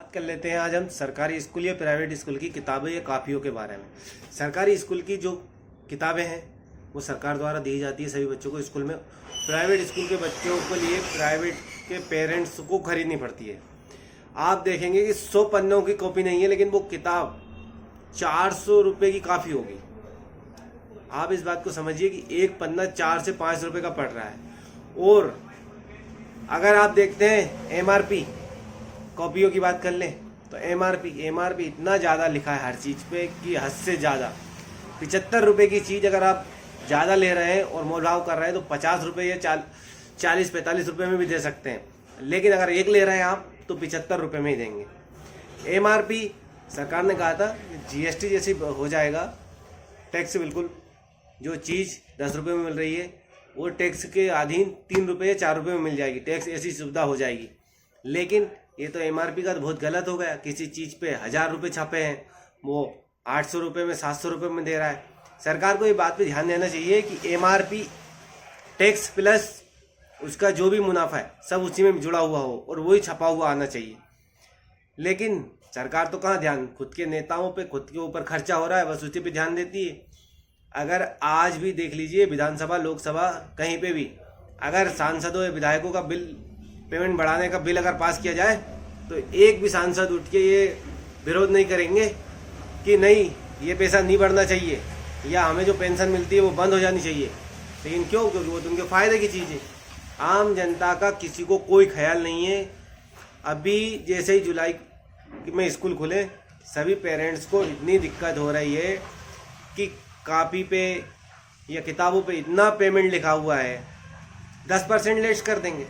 बात कर लेते हैं आज हम सरकारी स्कूल या प्राइवेट स्कूल की किताबें या कापियों के बारे में। सरकारी स्कूल की जो किताबें हैं वो सरकार द्वारा दी जाती है सभी बच्चों को स्कूल में। प्राइवेट स्कूल के बच्चों के लिए प्राइवेट के पेरेंट्स को खरीदनी पड़ती है। आप देखेंगे कि 100 पन्नों की कॉपी नहीं है, लेकिन वो किताब 400 रुपये की काफ़ी होगी। आप इस बात को समझिए कि एक पन्ना 4 से 5 रुपये का पड़ रहा है। और अगर आप देखते हैं MRP कॉपियों की बात कर लें तो MRP इतना ज़्यादा लिखा है हर चीज़ पे कि हद से ज़्यादा। 75 रुपये की चीज़ अगर आप ज़्यादा ले रहे हैं और मोल भाव कर रहे हैं तो 50 रुपये या 40-45 रुपये में भी दे सकते हैं, लेकिन अगर एक ले रहे हैं आप तो 75 रुपये में ही देंगे। MRP सरकार ने कहा था GST जैसी हो जाएगा, टैक्स बिल्कुल जो चीज़ 10 रुपये में मिल रही है वो टैक्स के अधीन 3 रुपये या 4 रुपये में मिल जाएगी, टैक्स ऐसी सुविधा हो जाएगी। लेकिन ये तो MRP का तो बहुत गलत हो गया। किसी चीज़ पे 1000 रुपये छापे हैं, वो 800 रुपये में 700 रुपये में दे रहा है। सरकार को ये बात पे ध्यान देना चाहिए कि MRP टैक्स प्लस उसका जो भी मुनाफा है सब उसी में जुड़ा हुआ हो और वही छपा हुआ आना चाहिए। लेकिन सरकार तो कहाँ ध्यान, खुद के नेताओं पे, खुद के ऊपर खर्चा हो रहा है, बस उसी पे ध्यान देती है। अगर आज भी देख लीजिए विधानसभा, लोकसभा, कहीं पे भी अगर सांसदों या विधायकों का बिल, पेमेंट बढ़ाने का बिल अगर पास किया जाए तो एक भी सांसद उठ के ये विरोध नहीं करेंगे कि नहीं ये पैसा नहीं बढ़ना चाहिए या हमें जो पेंशन मिलती है वो बंद हो जानी चाहिए। लेकिन क्यों? क्योंकि वो तो उनके फ़ायदे की चीज़ है। आम जनता का किसी को कोई ख्याल नहीं है। अभी जैसे ही जुलाई में स्कूल खुले सभी पेरेंट्स को इतनी दिक्कत हो रही है कि कापी पे या किताबों पे इतना पेमेंट लिखा हुआ है, 10% लेस कर देंगे।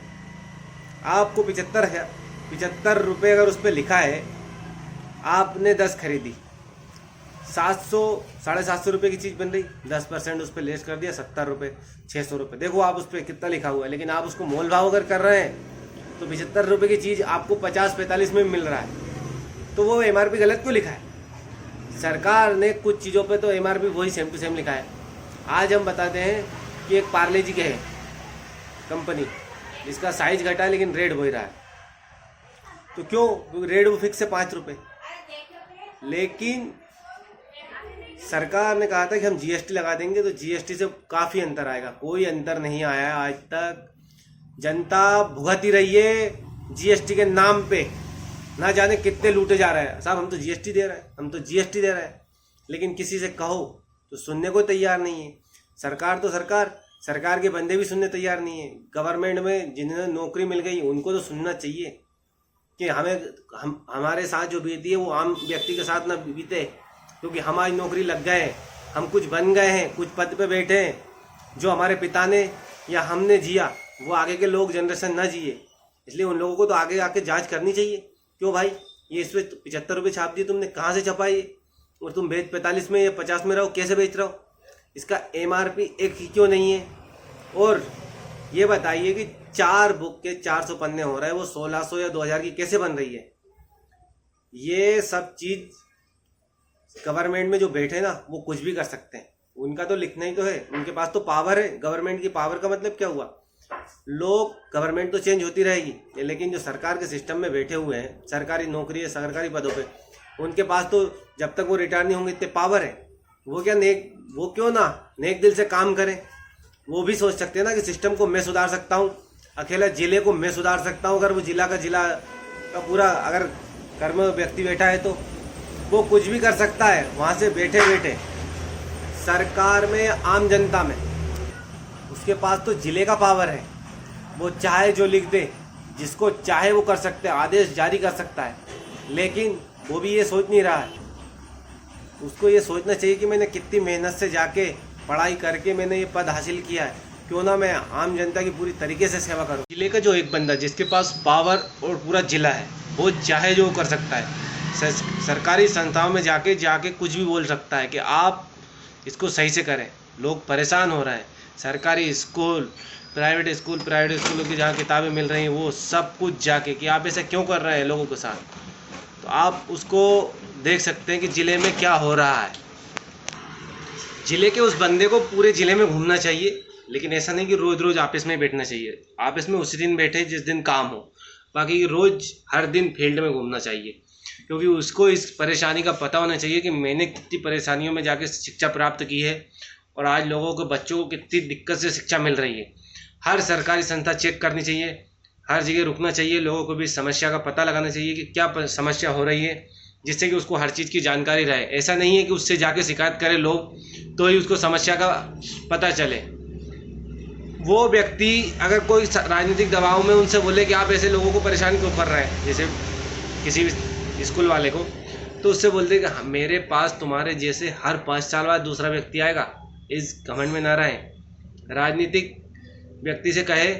आपको 75 रुपये अगर उस पर लिखा है, आपने 10 खरीदी, 700-750 रुपये की चीज़ बन रही, 10% उस पर लेस कर दिया, 70 रुपये, 600 रुपये। देखो आप उस पर कितना लिखा हुआ है, लेकिन आप उसको मोल भाव अगर कर रहे हैं तो 75 रुपये की चीज़ आपको 50-45 में मिल रहा है। तो वो MRP गलत क्यों लिखा है? सरकार ने कुछ चीज़ों पे तो MRP वही सेम टू सेम लिखा है। आज हम बताते हैं कि एक पार्ले जी के है कंपनी, इसका साइज घटा है लेकिन रेट वही रहा है। तो क्यों? क्योंकि रेट वो फिक्स है 5 रुपये। लेकिन सरकार ने कहा था कि हम GST लगा देंगे तो GST से काफ़ी अंतर आएगा। कोई अंतर नहीं आया है आज तक। जनता भुगत ही रही है GST के नाम पे। ना जाने कितने लूटे जा रहे हैं। साहब हम तो GST दे रहे हैं, हम तो GST दे रहे हैं, लेकिन किसी से कहो तो सुनने को तैयार नहीं है। सरकार तो सरकार के बंदे भी सुनने तैयार नहीं है। गवर्नमेंट में जिन्हें नौकरी मिल गई उनको तो सुनना चाहिए कि हमारे साथ जो बीती है वो आम व्यक्ति के साथ ना बीते, क्योंकि हमारी नौकरी लग गए हैं, हम कुछ बन गए हैं, कुछ पद पे बैठे हैं। जो हमारे पिता ने या हमने जिया वो आगे के लोग जनरेशन ना जिए, इसलिए उन लोगों को तो आगे आके जांच करनी चाहिए। क्यों भाई ये इस पर 75 रुपये छाप दिए तुमने, कहाँ से छपाई और तुम बेच 45 में या 50 में रहो, कैसे बेच रहे हो? इसका MRP एक ही क्यों नहीं है? और ये बताइए कि 4 बुक के 400 पन्ने हो रहे हैं, वो 1600 या 2000 की कैसे बन रही है? ये सब चीज़ गवर्नमेंट में जो बैठे ना वो कुछ भी कर सकते हैं। उनका तो लिखना ही तो है, उनके पास तो पावर है। गवर्नमेंट की पावर का मतलब क्या हुआ? लोग, गवर्नमेंट तो चेंज होती रहेगी, लेकिन जो सरकार के सिस्टम में बैठे हुए हैं, सरकारी नौकरी है, सरकारी पदों पे, उनके पास तो जब तक वो रिटायर नहीं होंगे इतने पावर है। वो क्यों ना नेक दिल से काम करें? वो भी सोच सकते हैं ना कि सिस्टम को मैं सुधार सकता हूँ, अकेला जिले को मैं सुधार सकता हूँ। अगर वो जिला का पूरा अगर कर्म व्यक्ति बैठा है तो वो कुछ भी कर सकता है वहाँ से बैठे बैठे। सरकार में, आम जनता में, उसके पास तो जिले का पावर है। वो चाहे जो लिख दे, जिसको चाहे वो कर सकते हैं, आदेश जारी कर सकता है। लेकिन वो भी ये सोच नहीं रहा है। उसको ये सोचना चाहिए कि मैंने कितनी मेहनत से जाके पढ़ाई करके मैंने ये पद हासिल किया है, क्यों ना मैं आम जनता की पूरी तरीके से सेवा करूं। जिले का जो एक बंदा जिसके पास पावर और पूरा जिला है, वो चाहे जो कर सकता है। सरकारी संस्थाओं में जाके कुछ भी बोल सकता है कि आप इसको सही से करें। लोग परेशान हो रहे हैं। सरकारी स्कूल, प्राइवेट स्कूलों की जहाँ किताबें मिल रही हैं वो सब कुछ जाके कि आप ऐसा क्यों कर रहे हैं लोगों के साथ, तो आप उसको देख सकते हैं कि ज़िले में क्या हो रहा है। ज़िले के उस बंदे को पूरे ज़िले में घूमना चाहिए, लेकिन ऐसा नहीं कि रोज़ रोज़ ऑफिस में बैठना चाहिए। ऑफिस में उसी दिन बैठे जिस दिन काम हो। बाकी रोज़ हर दिन फील्ड में घूमना चाहिए, क्योंकि उसको इस परेशानी का पता होना चाहिए कि मैंने कितनी परेशानियों में जाके शिक्षा प्राप्त की है और आज लोगों को, बच्चों को कितनी दिक्कत से शिक्षा मिल रही है। हर सरकारी संस्था चेक करनी चाहिए, हर जगह रुकना चाहिए, लोगों को भी समस्या का पता लगाना चाहिए कि क्या समस्या हो रही है, जिससे कि उसको हर चीज़ की जानकारी रहे। ऐसा नहीं है कि उससे जाके शिकायत करे लोग तो ही उसको समस्या का पता चले। वो व्यक्ति अगर कोई राजनीतिक दबाव में उनसे बोले कि आप ऐसे लोगों को परेशान क्यों कर रहे हैं, जैसे किसी भी स्कूल वाले को, तो उससे बोलते कि मेरे पास तुम्हारे जैसे हर 5 साल बाद दूसरा व्यक्ति आएगा, इस घमंड में ना रहें। राजनीतिक व्यक्ति से कहे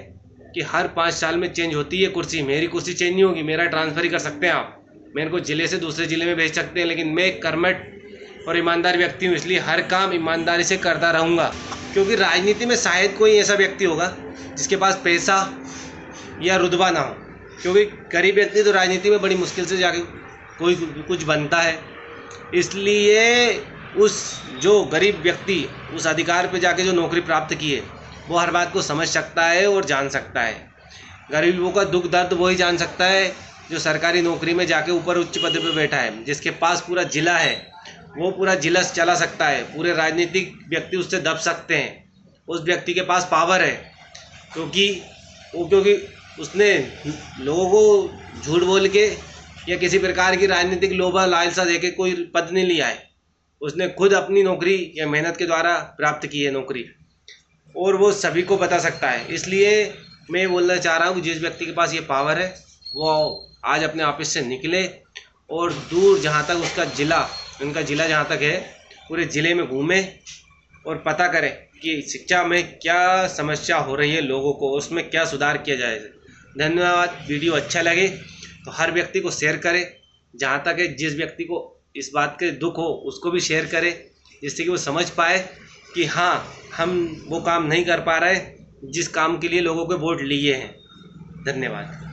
कि हर 5 साल में चेंज होती है कुर्सी, मेरी कुर्सी चेंज नहीं होगी, मेरा ट्रांसफ़र ही कर सकते हैं आप, मेरे को ज़िले से दूसरे ज़िले में भेज सकते हैं, लेकिन मैं कर्मठ और ईमानदार व्यक्ति हूँ, इसलिए हर काम ईमानदारी से करता रहूँगा। क्योंकि राजनीति में शायद कोई ऐसा व्यक्ति होगा जिसके पास पैसा या रुतबा ना हो, क्योंकि गरीब व्यक्ति तो राजनीति में बड़ी मुश्किल से जाके कोई कुछ बनता है। इसलिए उस जो गरीब व्यक्ति उस अधिकार पे जाके जो नौकरी प्राप्त की है, वो हर बात को समझ सकता है और जान सकता है। गरीबों का दुख दर्द वही जान सकता है जो सरकारी नौकरी में जाके ऊपर उच्च पद पे बैठा है, जिसके पास पूरा जिला है, वो पूरा जिला चला सकता है, पूरे राजनीतिक व्यक्ति उससे दब सकते हैं, उस व्यक्ति के पास पावर है, क्योंकि उसने लोगों को झूठ बोल के या किसी प्रकार की राजनीतिक लोभा लालसा देके कोई पद नहीं लिया है, उसने खुद अपनी नौकरी या मेहनत के द्वारा प्राप्त की है नौकरी, और वो सभी को बता सकता है। इसलिए मैं बोलना चाह रहा हूँ कि जिस व्यक्ति के पास ये पावर है वो आज अपने ऑफिस से निकले और दूर जहाँ तक उसका जिला, उनका ज़िला जहाँ तक है, पूरे ज़िले में घूमे और पता करें कि शिक्षा में क्या समस्या हो रही है लोगों को, उसमें क्या सुधार किया जाए। धन्यवाद। वीडियो अच्छा लगे तो हर व्यक्ति को शेयर करें, जहाँ तक है जिस व्यक्ति को इस बात के दुख हो उसको भी शेयर करें, जिससे कि वो समझ पाए कि हाँ, हम वो काम नहीं कर पा रहे जिस काम के लिए लोगों के वोट लिए हैं। धन्यवाद।